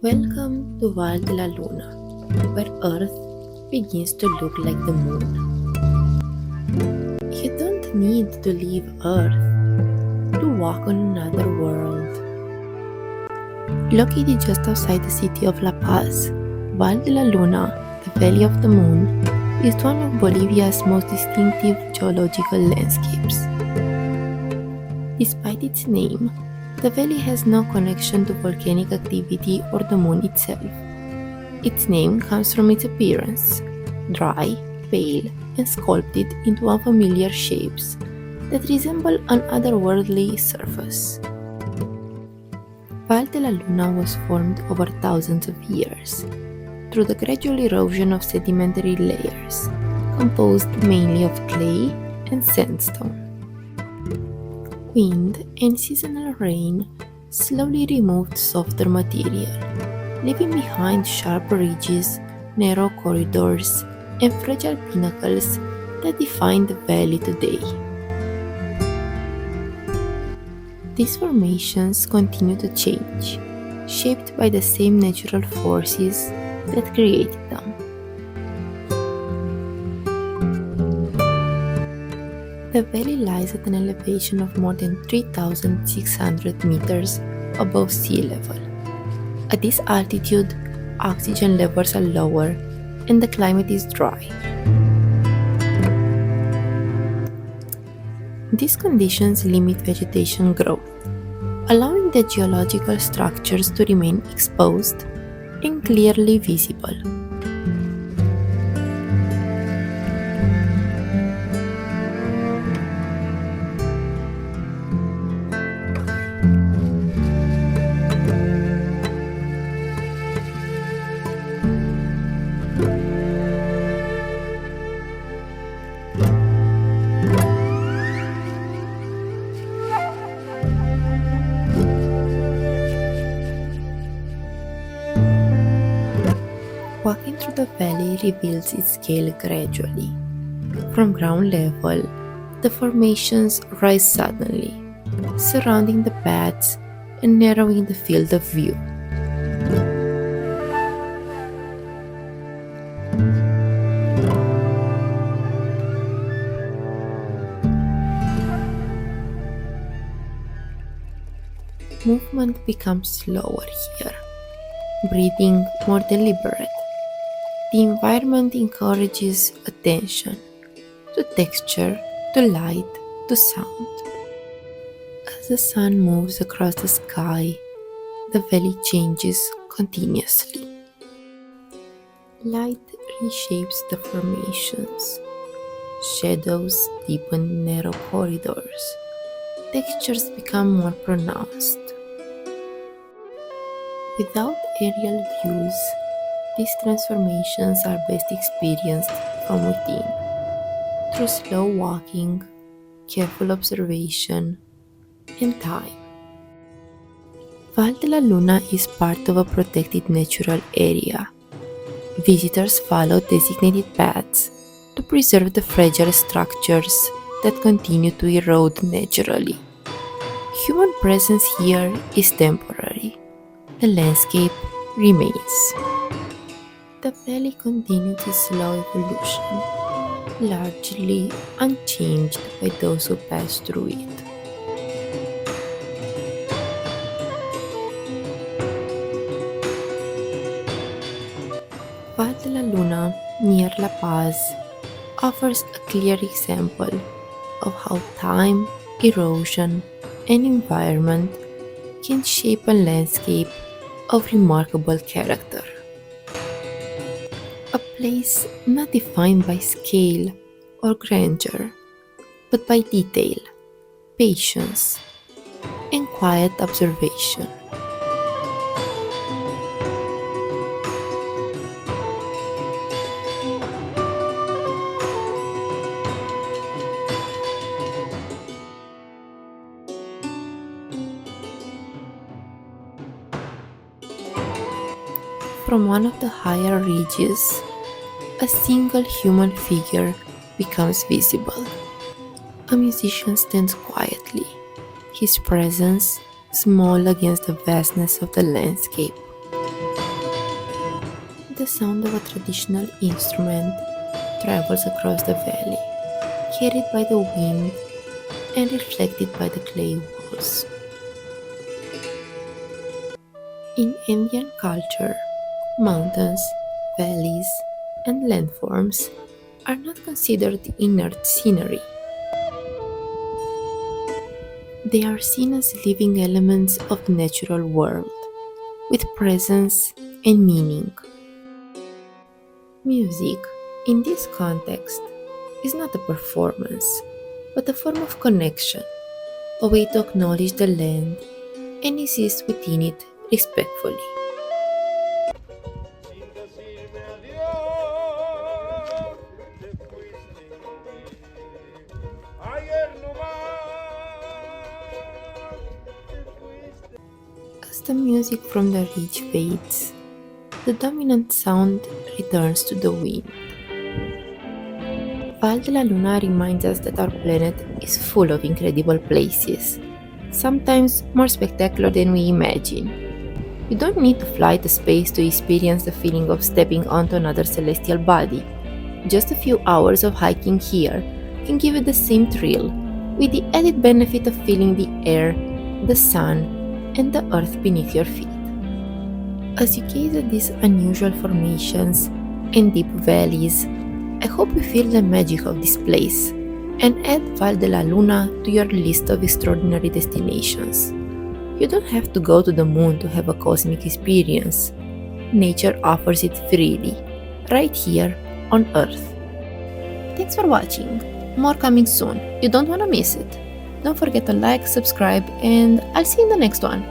Welcome to Valle de la Luna, where Earth begins to look like the moon. You don't need to leave Earth to walk on another world. Located just outside the city of La Paz, Valle de la Luna, the Valley of the Moon, is one of Bolivia's most distinctive geological landscapes. Despite its name, the valley has no connection to volcanic activity or the moon itself. Its name comes from its appearance, dry, pale, and sculpted into unfamiliar shapes that resemble an otherworldly surface. Valle de la Luna was formed over thousands of years through the gradual erosion of sedimentary layers, composed mainly of clay and sandstone. Wind and seasonal rain slowly removed softer material, leaving behind sharp ridges, narrow corridors, and fragile pinnacles that define the valley today. These formations continue to change, shaped by the same natural forces that created them. The valley lies at an elevation of more than 3,600 meters above sea level. At this altitude, oxygen levels are lower and the climate is dry. These conditions limit vegetation growth, allowing the geological structures to remain exposed and clearly visible. Walking through the valley reveals its scale gradually. From ground level, the formations rise suddenly, surrounding the paths and narrowing the field of view. Movement becomes slower here, breathing more deliberate. The environment encourages attention to texture, to light, to sound. As the sun moves across the sky, the valley changes continuously. Light reshapes the formations. Shadows deepen narrow corridors. Textures become more pronounced. Without aerial views, these transformations are best experienced from within, through slow walking, careful observation, and time. Valle de la Luna is part of a protected natural area. Visitors follow designated paths to preserve the fragile structures that continue to erode naturally. Human presence here is temporary. The landscape remains. The valley continues its slow evolution, largely unchanged by those who pass through it. Valle de la Luna, near La Paz, offers a clear example of how time, erosion, and environment can shape a landscape of remarkable character. A place not defined by scale or grandeur, but by detail, patience, and quiet observation. From one of the higher ridges, a single human figure becomes visible. A musician stands quietly, his presence small against the vastness of the landscape. sound of a traditional instrument travels across the valley, carried by the wind and reflected by the clay walls. In Indian culture, mountains, valleys, and landforms are not considered inert scenery. They are seen as living elements of the natural world, with presence and meaning. Music, in this context, is not a performance, but a form of connection, a way to acknowledge the land and exist within it respectfully. Sin decirme adiós, te fuiste. Ayer no más, te fuiste. As the music from the ridge fades, the dominant sound returns to the wind. Valle de la Luna reminds us that our planet is full of incredible places, sometimes more spectacular than we imagine. You don't need to fly to space to experience the feeling of stepping onto another celestial body. Just a few hours of hiking here can give you the same thrill, with the added benefit of feeling the air, the sun, and the earth beneath your feet. As you gaze at these unusual formations and deep valleys, I hope you feel the magic of this place and add Valle de la Luna to your list of extraordinary destinations. You don't have to go to the moon to have a cosmic experience. Nature offers it freely, right here on Earth. Thanks for watching. More coming soon. You don't want to miss it. Don't forget to like, subscribe, and I'll see you in the next one.